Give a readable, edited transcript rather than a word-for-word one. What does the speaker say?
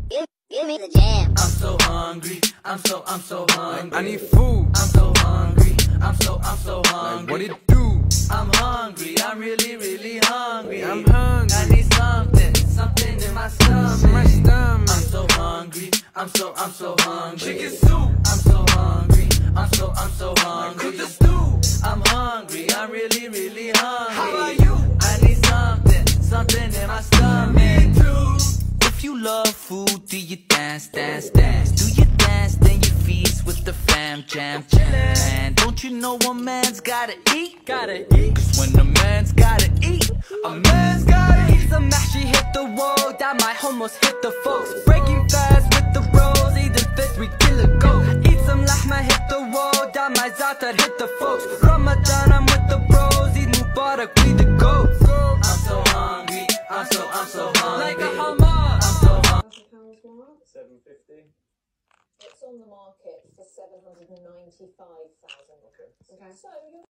Give me the jam. I'm so hungry. I'm so hungry. I need food. I'm so hungry. I'm so hungry. What it do? I'm hungry. I'm really hungry. I'm hungry. I need something in my stomach. I'm so hungry. I'm so hungry. Chicken soup. I'm so hungry. I'm so hungry. Cook the stew. I'm hungry. I'm really hungry. How about you? I need something in my stomach. Me too. If you love food, do you dance? Do you dance, then you feast with the fam, jam. And don't you know a man's gotta eat? Cause when a man's gotta eat, a man's gotta eat. Some mashy hit the wall, that might almost hit the folks. Breaking fast with the bros, eat the fifth, we kill a goat. Eat some lahma, hit the wall, that might zatar hit the folks. Ramadan, I'm with the bros, eat Mubarak, we the goats. I'm so hungry, I'm so hungry. Like a hammer. I'm so hungry. $7.50. It's on the market for 795,000. Okay. So you're